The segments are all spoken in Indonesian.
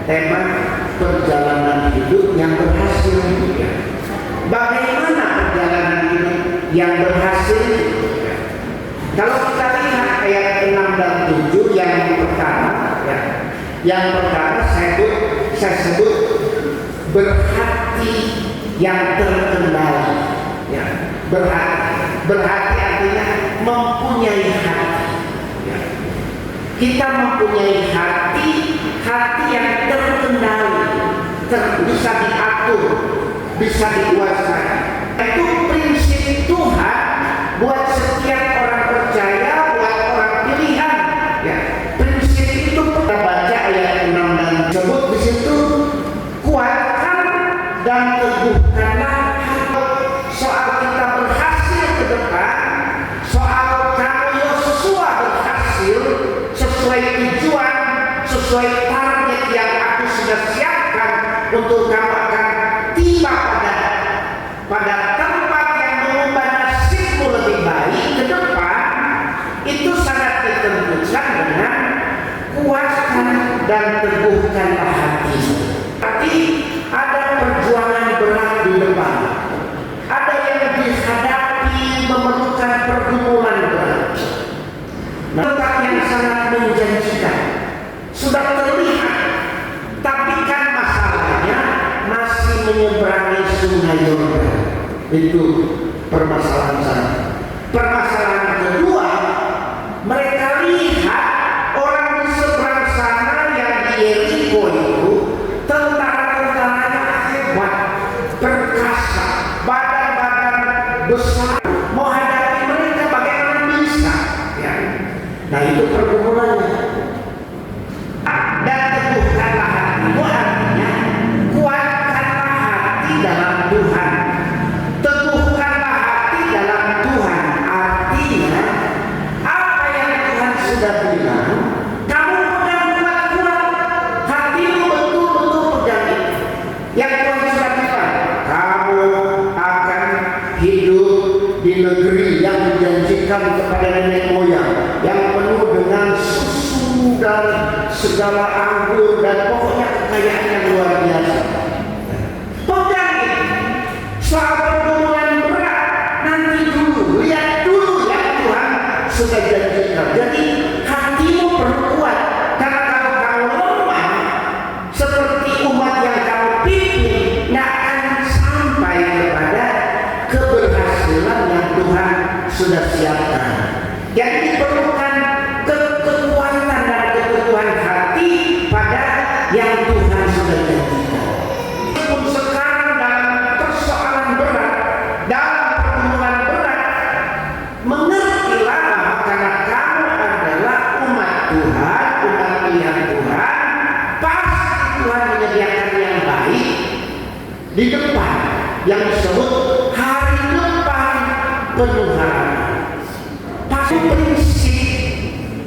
tema perjalanan hidup yang berhasil. Bagaimana perjalanan hidup yang berhasil? Kalau kita lihat ayat 6 dan 7 yang pertama, yang pertama saya sebut berhati yang terkendali. Berhati artinya mempunyai hati. Kita mempunyai hati yang terkendali, bisa diatur, bisa dikuasai. Itu prinsip Tuhan buat setiap orang percaya, buat orang pilihan. Prinsip itu kita baca ayat 6 dan disebut di situ, kuatkan dan teguhkanlah soal kita berhasil ke depan, soal kalau Yosua berhasil sesuai tujuan, sesuai target yang aku sudah siapkan untuk kamu akan tiba pada tempat yang mengubah nasibmu lebih baik ke depan. Itu sangat ditentukan dengan kuatkan dan teguhkanlah hati. Tapi ada perjuangan berat di depan. Ada yang dihadapi memerlukan pergumulan berat. Tempat yang sangat menjanjikan sudah terlihat, tapi kan masalahnya masih menyeberangi sungai Yordan. Itu permasalahan saya. Permasalahan kedua, mereka lihat orang di seberang sana yang di Yeriko itu tentara-tentaranya hebat, perkasa, badan-badan besar, mau hadapi mereka bagaimana bisa? Nah itu pergumulannya. Dan teguhkanlah hatimu artinya kuatkanlah hati dalam Tuhan. Teguhkanlah hati dalam Tuhan artinya apa yang Tuhan sudah bilang kamu pegang kuat-kuat. Hatimu betul-betul pegang itu. Yang Tuhan sudah bilang, kamu akan hidup di negeri yang dijanjikan kepada nenek moyang, yang penuh dengan susu dan segala anggur dan pokoknya kekayaan yang luar biasa. Pegang itu. Soal pergumulan berat nanti dulu, lihat dulu yang Tuhan sudah janjikan. Jadi hatimu perlu kuat, karena kalau kamu lemah seperti umat yang kamu pimpin, tidak akan sampai kepada keberhasilan yang Tuhan sudah siapkan. Jadi diperlukan kekuatan dan keteguhan hati pada yang Tuhan sudah janjikan. Meskipun sekarang dalam persoalan berat, dalam pergumulan berat, mengertilah bahwa karena kamu adalah umat Tuhan, umat pilihan Tuhan, pasti Tuhan menyediakan yang baik di depan, yang disebut hari depan penuh harapan. Pasti prinsip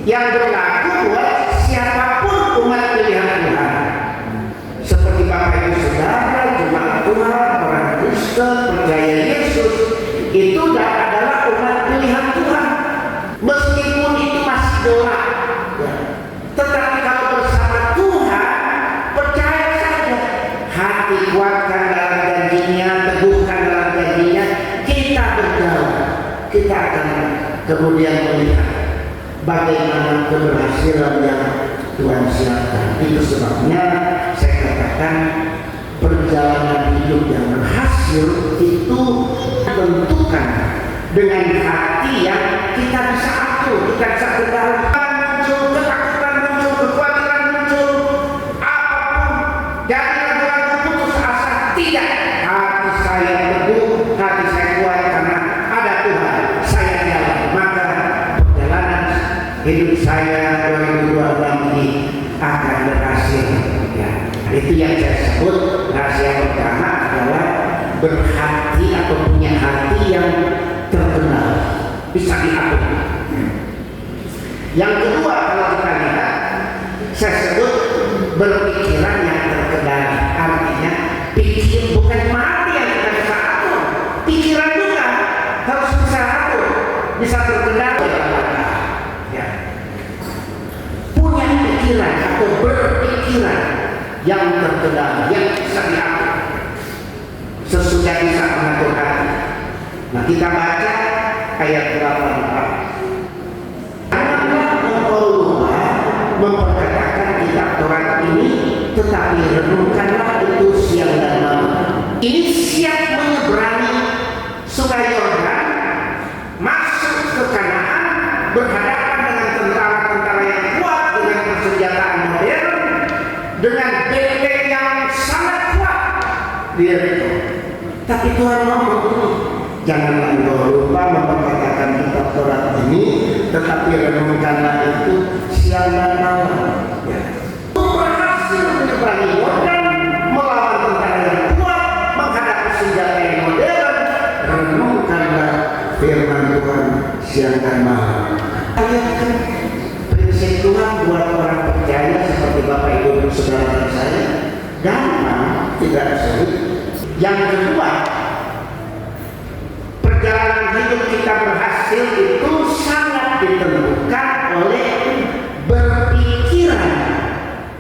yang berlaku buat siapapun umat pilihan Tuhan. Seperti Bapak Ibu Saudara, jemaat Tuhan, orang Kristen, percaya Yesus, itu adalah umat pilihan Tuhan. Meskipun itu masih gelap, tetapi kalau bersama Tuhan, percaya saja, hati kuatkan dalam janjinya, teguhkan dalam janjinya, kita berjalan, kita akan kemudian melihat bagaimana keberhasilan yang Tuhan siapkan. Itu sebabnya saya katakan perjalanan hidup yang berhasil itu ditentukan dengan hati yang kita bisa atur, kita bisa kendalikan. Muncul ketakutan, muncul kekhawatiran, muncul apapun, jangan ragu, putus asa, tidak. Hati saya teguh, hati saya kuat karena ada Tuhan. Saya jalan, maka perjalanan hidup saya 2026 ini akan berhasil. Itu yang saya sebut rahasia pertama adalah berhati atau punya hati yang terkenal, bisa diatur. Yang kedua, kalau kita lihat, saya sebut berpikiran yang terkendali. Artinya pikir bukan mati yang kita bisa atur, pikiran juga harus bisa atur, bisa terkendali. Punya pikiran atau berpikiran yang terkendali, yang bisa diatur sesudah bisa mengatur hati. Nah, kita baca ayat 8. Janganlah engkau lupa memperkatakan kitab Taurat ini, tetapi renungkanlah itu siang dan malam. Ini siap menyeberangi Sungai Yordan, masuk ke Kanaan, berhadapan dengan tentara-tentara yang kuat dengan persenjataan modern, dengan benteng yang sangat kuat. Lihat itu. Tapi Tuhan ngomong, janganlah engkau lupa memperkatakan kitab Taurat ini, tetapi renungkanlah itu siang dan malam. Ya. Berhasil menyeberangi Yordan, melawan tentara yang kuat, menghadapi senjata yang modern. Renungkanlah firman Tuhan siang dan malam. Ayatkan prinsip Tuhan buat orang percaya seperti Bapak Ibu dan saudara saya, gampang, tidak sulit. Yang kedua, perjalanan hidup kita berhasil itu sangat ditentukan oleh berpikiran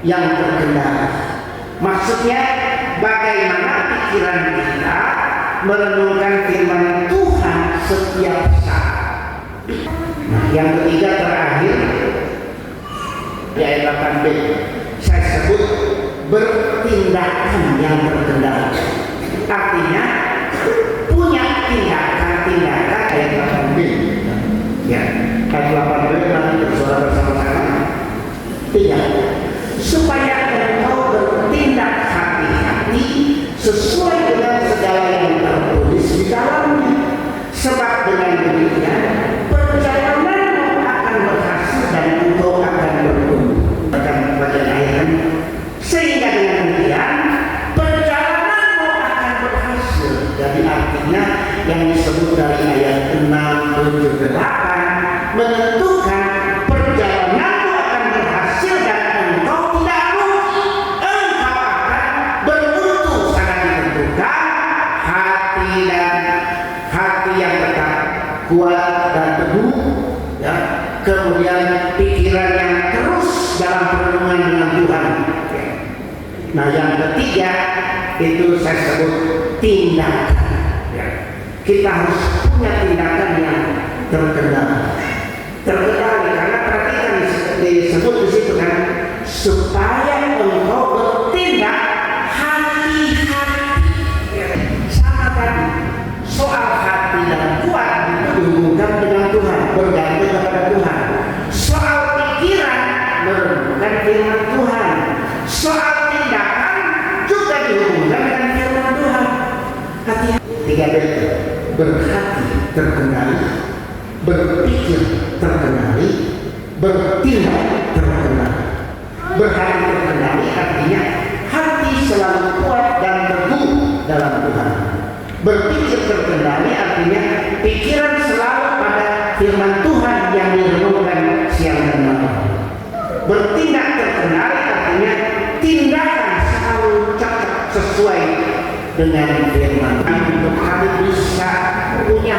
yang terkendali. Maksudnya, bagaimana pikiran kita merenungkan firman Tuhan setiap saat. Nah, yang ketiga terakhir, di ayat 8b, saya sebut bertindakan yang terkendali. Artinya punya tindakan ayat 8b. Ya, ayat 8b nanti bersuara bersama-sama. Tiga, supaya engkau bertindak hati-hati sesuai dengan segala yang tertulis di dalamnya. Sebab dengan demikian perjalananmu akan berhasil dan engkau akan bertumbuh. Akan bagian ayat. Sehingga dengan demikian perjalananmu akan berhasil. Jadi artinya yang disebut dari ayat 6, 7, 8 menentukan perjalananmu akan berhasil dan engkau tidak rugi. Engkau akan bermutu sangat ditentukan hati yang tetap kuat dan teguh, ya. Kemudian pikiran yang terus dalam perlindungan dengan Tuhan. Ya. Nah, yang ketiga itu saya sebut tindakan. Ya. Kita harus punya tindakan yang terkendali. Terkendali karena perhatikan disebut di situ kan, supaya engkau bertindak hati-hati. Ya. Sama tadi soal hati dan kuat itu dihubungkan dengan Tuhan, bergantung kepada Tuhan. Soal pikiran merenungkan firman Tuhan. Soal tindakan juga dihubungkan dengan firman Tuhan. Hati-hati. 3B, berhati terkendali, berpikir terkendali, bertindak terkendali. Berhati terkendali artinya hati selalu kuat dan teguh dalam Tuhan. Berpikir terkendali artinya pikiran selalu pada firman Tuhan yang direnungkan siang dan malam. Bertindak terkendali artinya tindakan selalu cocok sesuai dengan firman. Untuk kami bisa punya